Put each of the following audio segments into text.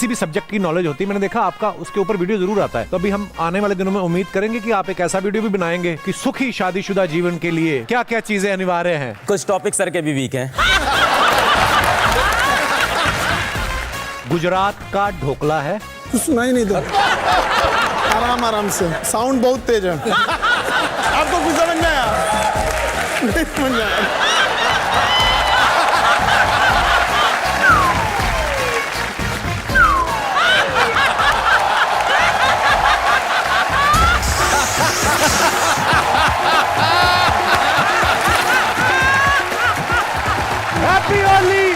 किसी भी सब्जेक्ट की नॉलेज होती है, मैंने देखा आपका उसके ऊपर वीडियो जरूर आता है। तो अभी हम आने वाले दिनों में उम्मीद करेंगे कि आप एक ऐसा वीडियो भी बनाएंगे कि सुखी शादीशुदा जीवन के लिए क्या क्या चीजें अनिवार्य हैं। कुछ टॉपिक सर के भी वीक हैं। गुजरात का ढोकला है। कुछ सुनाई नहीं दे, आराम आराम से, साउंड बहुत तेज है। आपको कुछ समझ में आया? नहीं समझ में आया।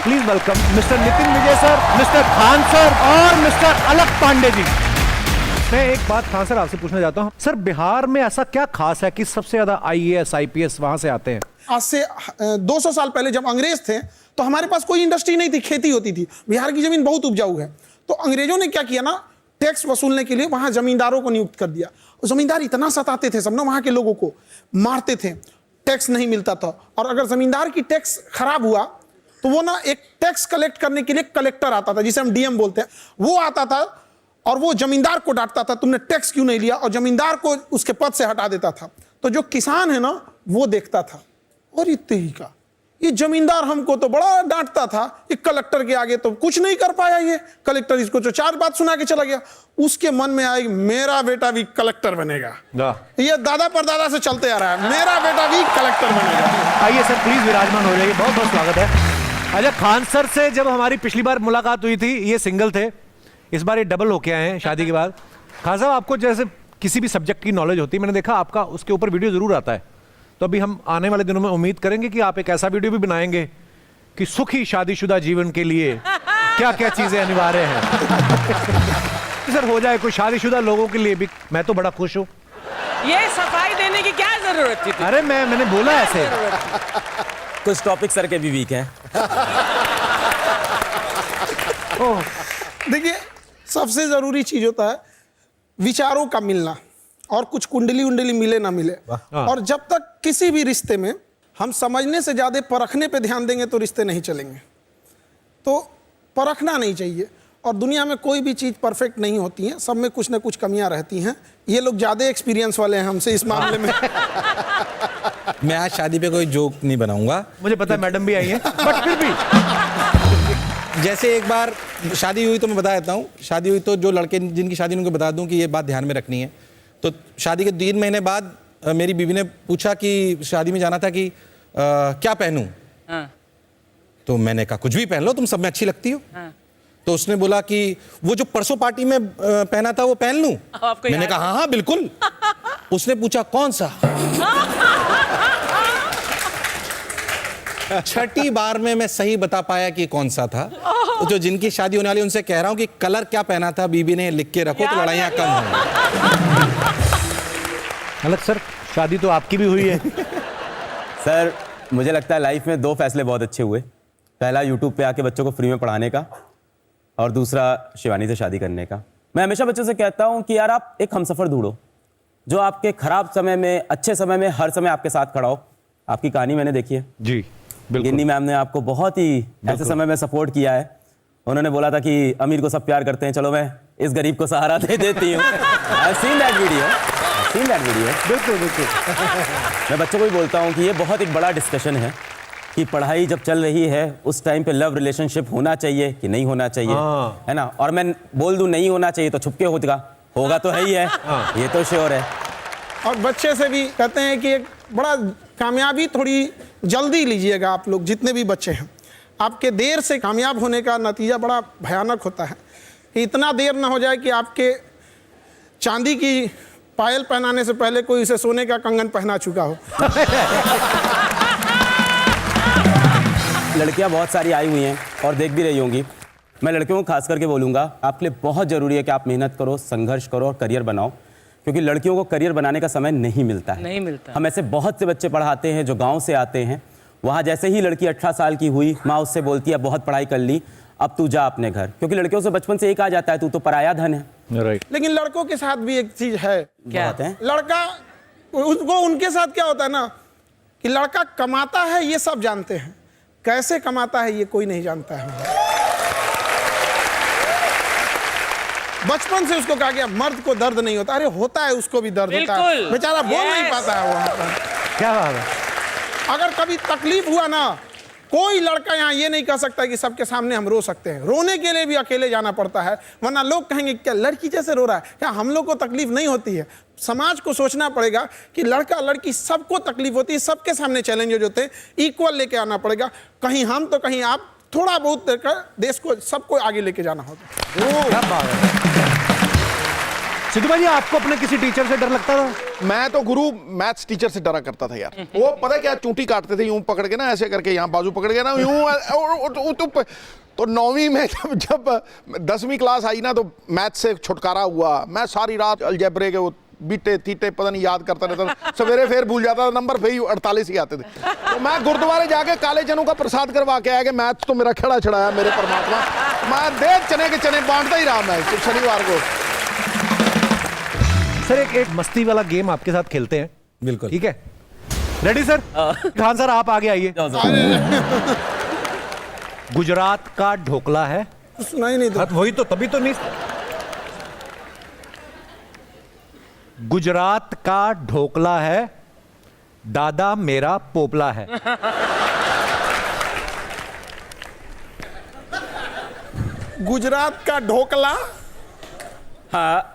Please welcome mister Nitin Vijay sir, mister Khan sir और मिस्टर अलक पांडे जी। मैं एक बात खान सर आपसे पूछना चाहता हूँ, सर बिहार में ऐसा क्या खास है कि सबसे ज्यादा IAS IPS वहां से आते हैं? आज से 200 साल पहले जब अंग्रेज थे तो हमारे पास कोई इंडस्ट्री नहीं थी, खेती होती थी। बिहार की जमीन बहुत उपजाऊ है, तो अंग्रेजों ने क्या किया ना, टैक्स वसूलने के लिए वहां जमींदारों को नियुक्त कर दिया। जमींदार इतना सताते थे सब ना, वहां के लोगों को मारते थे, टैक्स नहीं मिलता था। और अगर जमींदार की टैक्स खराब हुआ तो वो ना एक टैक्स कलेक्ट करने के लिए कलेक्टर आता था, जिसे हम DM बोलते हैं। वो आता था और वो जमींदार को डांटता था, तुमने टैक्स क्यों नहीं लिया, और जमींदार को उसके पद से हटा देता था। तो जो किसान है ना, वो देखता था और ये जमींदार हमको तो बड़ा डांटता था, ये कलेक्टर के आगे तो कुछ नहीं कर पाया, ये कलेक्टर इसको तो 4 बात सुना के चला गया। उसके मन में आएगी मेरा बेटा भी कलेक्टर बनेगा। ये दादा परदादा से चलते आ रहा है, मेरा बेटा भी कलेक्टर बनेगा। आइए सर प्लीज विराजमान हो जाइए, बहुत बहुत स्वागत है। अच्छा, खान सर से जब हमारी पिछली बार मुलाकात हुई थी ये सिंगल थे, इस बार ये डबल होके आए हैं शादी के बाद। खान साहब आपको जैसे किसी भी सब्जेक्ट की नॉलेज होती है, मैंने देखा आपका उसके ऊपर वीडियो जरूर आता है। तो अभी हम आने वाले दिनों में उम्मीद करेंगे कि आप एक ऐसा वीडियो भी बनाएंगे कि सुखी शादीशुदा जीवन के लिए क्या क्या चीजें अनिवार्य हैं। सर हो जाए कोई शादीशुदा लोगों के लिए भी, मैं तो बड़ा खुश हूँ। ये सफाई देने की क्या जरूरत थी? अरे मैंने बोला ऐसे। कुछ टॉपिक सर के भी वीक हैं। देखिए, सबसे जरूरी चीज होता है विचारों का मिलना, और कुछ कुंडली उंडली मिले ना मिले। और जब तक किसी भी रिश्ते में हम समझने से ज्यादा परखने पे ध्यान देंगे तो रिश्ते नहीं चलेंगे। तो परखना नहीं चाहिए, और दुनिया में कोई भी चीज परफेक्ट नहीं होती है, सब में कुछ ना कुछ कमियां रहती हैं। ये लोग ज्यादा एक्सपीरियंस वाले हैं हमसे इस मामले में। मैं आज शादी पे कोई जोक नहीं बनाऊंगा, मुझे पता है मैडम भी आई है, बट फिर भी जैसे एक बार शादी हुई तो मैं बता देता हूँ। शादी हुई तो जो लड़के जिनकी शादी उनको बता दूं कि ये बात ध्यान में रखनी है। तो शादी के 3 महीने बाद मेरी बीवी ने पूछा कि शादी में जाना था कि क्या पहनूं। तो मैंने कहा कुछ भी पहन लो, तुम सब में अच्छी लगती हो। तो उसने बोला कि वो जो परसों पार्टी में पहना था वो पहन लूं। मैंने कहा हाँ बिल्कुल। उसने पूछा कौन सा। 6ठी बार में मैं सही बता पाया कि कौन सा था। तो जो जिनकी शादी होने वाली उनसे कह रहा हूं कि कलर क्या पहना था बीबी ने लिख के रखो तो लड़ाइयां कम होंगी। अलग सर शादी तो आपकी भी हुई है। सर मुझे लगता है लाइफ में 2 फैसले बहुत अच्छे हुए। पहला YouTube पे आके बच्चों को फ्री में पढ़ाने का, और दूसरा शिवानी से शादी करने का। मैं हमेशा बच्चों से कहता हूं कि यार आप एक हमसफर ढूंढो जो आपके खराब समय में, अच्छे समय में, हर समय आपके साथ खड़ा हो। आपकी कहानी मैंने देखी है जी, गिन्नी मैम ने आपको बहुत ही ऐसे समय में सपोर्ट किया है। उन्होंने बोला था कि अमीर को सब प्यार करते हैं, चलो मैं इस गरीब को सहारा दे देती हूँ। Seen that video. बिल्कुल बिल्कुल। मैं बच्चों को भी बोलता हूँ कि ये बहुत एक बड़ा डिस्कशन है कि पढ़ाई जब चल रही है उस टाइम पे लव रिलेशनशिप होना चाहिए कि नहीं होना चाहिए, है ना। और मैं बोल दूं नहीं होना चाहिए तो छुपके होगा तो है ही है। ये तो श्योर है। और बच्चे से भी कहते हैं कि एक बड़ा कामयाबी थोड़ी जल्दी लीजिएगा। आप लोग जितने भी बच्चे हैं, आपके देर से कामयाब होने का नतीजा बड़ा भयानक होता है। कि इतना देर ना हो जाए कि आपके चांदी की पायल पहनाने से पहले कोई उसे सोने का कंगन पहना चुका हो। लड़कियां बहुत सारी आई हुई हैं और देख भी रही होंगी। मैं लड़कियों को खास करके बोलूँगा, आपके लिए बहुत ज़रूरी है कि आप मेहनत करो, संघर्ष करो और करियर बनाओ, क्योंकि लड़कियों को करियर बनाने का समय नहीं मिलता है। नहीं मिलता। हम ऐसे बहुत से बच्चे पढ़ाते हैं जो गांव से आते हैं। वहाँ जैसे ही लड़की 18 साल की हुई, माँ उससे बोलती है बहुत पढ़ाई कर ली, अब तू जा अपने घर, क्योंकि लड़कियों से बचपन से एक आ जाता है तू तो पराया धन है। राइट। लेकिन लड़कों के साथ भी एक चीज है। क्या है? लड़का उसको, उनके साथ क्या होता है ना कि लड़का कमाता है ये सब जानते हैं, कैसे कमाता है ये कोई नहीं जानता है। बचपन से उसको कहा गया मर्द को दर्द नहीं होता, अरे होता है, उसको भी दर्द होता है, बिल्कुल। बेचारा बोल नहीं Yes. पाता है वहां पर। क्या बात है। अगर कभी तकलीफ हुआ ना, कोई लड़का यहाँ ये नहीं कह सकता कि सबके सामने हम रो सकते हैं, रोने के लिए भी अकेले जाना पड़ता है, वरना लोग कहेंगे क्या लड़की जैसे रो रहा है, क्या हम लोग को तकलीफ नहीं होती है। समाज को सोचना पड़ेगा कि लड़का लड़की सबको तकलीफ होती है, सबके सामने चैलेंजेज होते हैं, इक्वल लेके आना पड़ेगा, कहीं हम तो कहीं आप, थोड़ा बहुत देकर देश को सबको आगे लेके जाना होगा। क्या बात है। सिद्धू भाई, आपको अपने किसी टीचर से डर लगता था? मैं तो गुरु मैथ्स टीचर से डरा करता था यार। वो पता है क्या, चूंटी काटते थे यूं पकड़ के ना, ऐसे करके यहाँ बाजू पकड़ के ना यूं तो 9वीं में जब 10वीं क्लास आई ना, तो मैथ्स से छुटकारा हुआ। मैं सारी रात अलजेब्रे के वो बीटे थीटे पता नहीं याद करता रहता था, सवेरे फिर भूल जाता था, नंबर फिर 48 ही आते थे। तो मैं गुरुद्वारे जाके काले चनों का प्रसाद करवा के आया कि मैथ्स तो मेरा खड़ा छड़ाया मेरे परमात्मा, मैं दे चने के चने बांटता ही रहा मैं शनिवार को। सर एक मस्ती वाला गेम आपके साथ खेलते हैं, बिल्कुल। ठीक है? Ready sir? खान सर आप आगे आइए। गुजरात का ढोकला है, सुना ही नहीं था। वही तो, तभी तो नहीं। गुजरात का ढोकला है, दादा मेरा पोपला है। गुजरात का ढोकला, हाँ,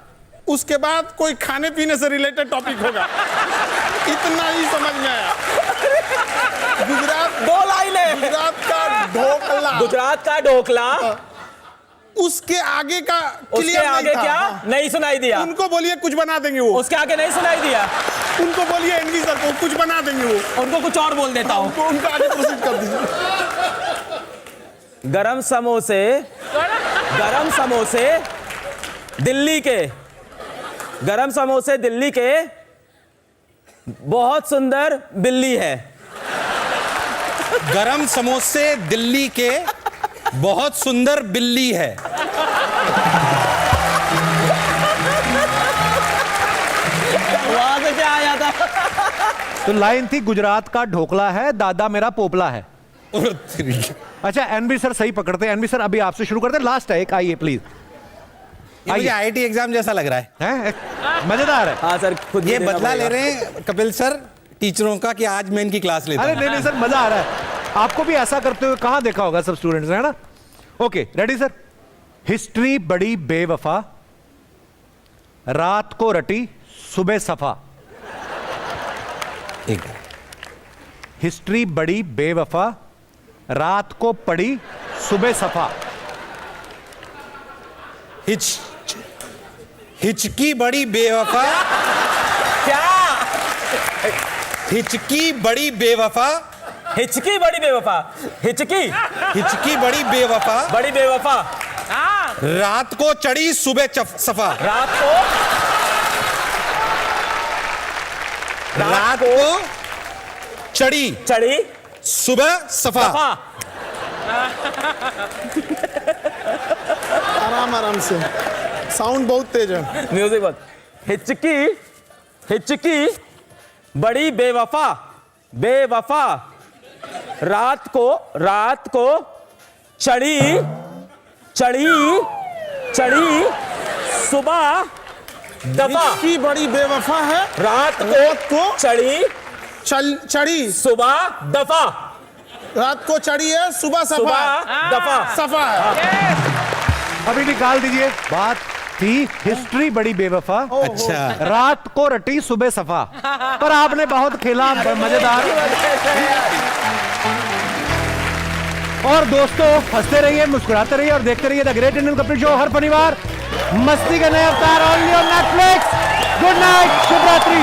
उसके बाद कोई खाने पीने से रिलेटेड टॉपिक होगा, इतना ही समझ में आया। गुजरात, 2 लाइनें। गुजरात का ढोकला, गुजरात का ढोकला, उसके आगे का उसके क्लियर नहीं आगे था। क्या हाँ। नहीं सुनाई दिया? उनको बोलिए कुछ बना देंगे वो, उसके आगे नहीं सुनाई दिया? उनको बोलिए एनवी सर को कुछ बना देंगे वो, उनको कुछ और बोल देता हूँ। उनको उनका आगे प्रोसीड कर दीजिए। गरम समोसे, गरम समोसे दिल्ली के, गरम समोसे दिल्ली के, बहुत सुंदर बिल्ली है। गरम समोसे दिल्ली के, बहुत सुंदर बिल्ली है। वहां से क्या आया था? तो लाइन थी गुजरात का ढोकला है, दादा मेरा पोपला है। अच्छा एनबी सर सही पकड़ते हैं। एनबी सर अभी आपसे शुरू करते हैं, लास्ट है एक, आइए प्लीज। ये मुझे आईआईटी एग्जाम जैसा लग रहा है। हैं? मजेदार है। हाँ सर, खुद ये भी देना बदला ले पड़ेगा। रहे हैं कपिल सर टीचरों का कि आज मैं इनकी क्लास लेता अरे हूं। नहीं नहीं सर, मजा आ रहा है। आपको भी ऐसा करते हुए कहां देखा होगा सब स्टूडेंट्स ने, है ना? Okay ready sir? हिस्ट्री बड़ी बेवफा, रात को रटी सुबह सफा। ठीक। हिस्ट्री बड़ी बेवफा, रात को पड़ी सुबह सफा। हिचकी बड़ी बेवफा, क्या? हिचकी बड़ी बेवफा, हिचकी बड़ी बेवफा, हिचकी हिचकी बड़ी बेवफा, बड़ी बेवफा, हाँ रात को चढ़ी सुबह सफा। रात को चढ़ी चढ़ी सुबह सफा। आराम आराम से, साउंड बहुत तेज है। म्यूजिक बंद। हिचकी, हिचकी बड़ी बेवफा, बेवफा, रात को चढ़ी, चढ़ी, चढ़ी सुबह दफा। की बड़ी बेवफा है, रात रात को को चढ़ी, चढ़ी, सुबह दफा, रात को चढ़ी है, सुबह सफा, सुबह दफा। सफा है। अभी निकाल दीजिए। बात थी हिस्ट्री बड़ी बेवफा, अच्छा। रात को रटी सुबह सफा, पर आपने बहुत खेला, मजेदार। और दोस्तों हंसते रहिए, मुस्कुराते रहिए और देखते रहिए the great Indian Kapil show हर शनिवार मस्ती का नया अवतार only on Netflix. Good night, शुभ रात्रि।